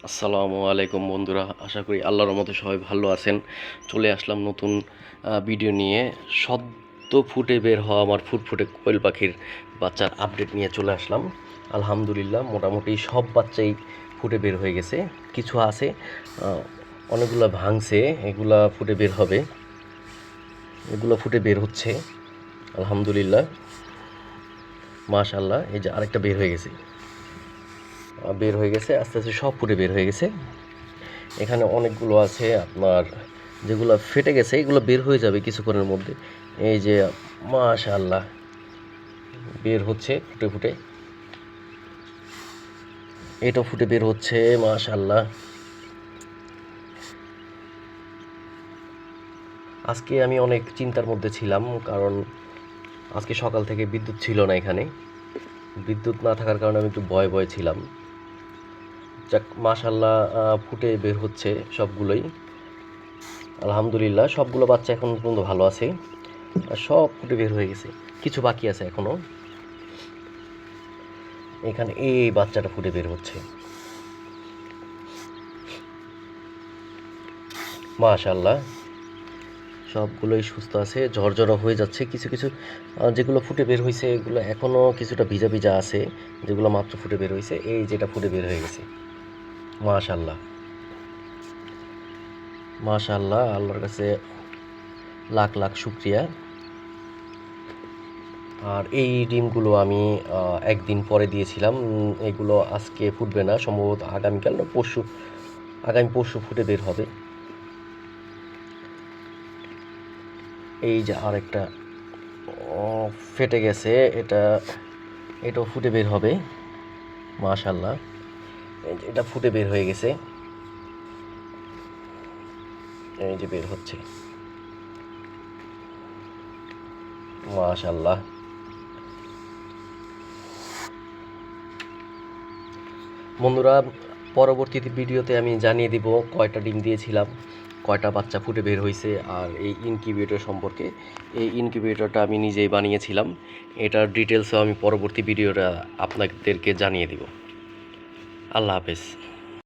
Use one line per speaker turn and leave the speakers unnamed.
আসসালামু আলাইকুম বন্ধুরা, আশা করি আল্লাহর রহমতে সবাই ভালো আছেন। চলে আসলাম নতুন ভিডিও নিয়ে। সদ্য ফুটে বের হওয়া আমার ফুটফুটে কোয়েল পাখির বাচ্চার আপডেট নিয়ে চলে আসলাম। আলহামদুলিল্লাহ মোটামুটি সব বাচ্চাই ফুটে বের হয়ে গেছে। কিছু আছে অনেকগুলো ভাঙছে, এগুলা ফুটে বের হবে, এগুলো ফুটে বের হচ্ছে। আলহামদুলিল্লাহ, মাশাআল্লাহ। এই যে আরেকটা বের হয়ে গেছে, আস্তে আস্তে সব ফুটে বের হয়ে গেছে। এখানে অনেকগুলো আছে আপনার, যেগুলো ফেটে গেছে এগুলো বের হয়ে যাবে কিছুক্ষণের মধ্যে। এই যে মাশাআল্লাহ বের হচ্ছে ফুটে ফুটে, এটাও ফুটে বের হচ্ছে মাশাআল্লাহ। আজকে আমি অনেক চিন্তার মধ্যে ছিলাম, কারণ আজকে সকাল থেকে বিদ্যুৎ ছিল না এখানে। বিদ্যুৎ না থাকার কারণে আমি একটু ভয়ে ভয়ে ছিলাম। যাক মাশাআল্লাহ, ফুটে বের হচ্ছে সবগুলোই। আলহামদুলিল্লাহ সবগুলো বাচ্চা এখন পর্যন্ত ভালো আছে, আর সব ফুটে বের হয়ে গেছে। কিছু বাকি আছে এখনো। এখানে এই বাচ্চাটা ফুটে বের হচ্ছে মাশাআল্লাহ। সবগুলোই সুস্থ আছে, ঝরঝরা হয়ে যাচ্ছে। কিছু কিছু যেগুলো ফুটে বের হয়েছে এগুলো এখনও কিছুটা ভিজা ভিজা আছে, যেগুলো মাত্র ফুটে বের হয়েছে। এই যেটা ফুটে বের হয়ে গেছে মাশাআল্লাহ। মাশাআল্লাহ, আল্লাহর কাছে লাখ লাখ শুক্রিয়া। আর এই ডিমগুলো আমি একদিন পরে দিয়েছিলাম। এগুলো আজকে ফুটবে না, সম্ভবত আগামীকাল না পরশু, আগামী পরশু ফুটে বের হবে। এই যে আরেকটা ফেটে গেছে, এটাও ফুটে বের হবে মাশাআল্লাহ। এটা ফুটে বের হয়ে গেছে, এই যে বের হচ্ছে মাশাআল্লাহ। বন্ধুরা, পরবর্তী ভিডিওতে আমি জানিয়ে দিব কয়টা ডিম দিয়েছিলাম, কয়টা বাচ্চা ফুটে বের হয়েছে। আর এই ইনকিউবেটর সম্পর্কে, এই ইনকিউবেটরটা আমি নিজেই বানিয়েছিলাম। এটার ডিটেলসও আমি পরবর্তী ভিডিওটা আপনাদেরকে জানিয়ে দিব। আল্লাহ হাফেজ।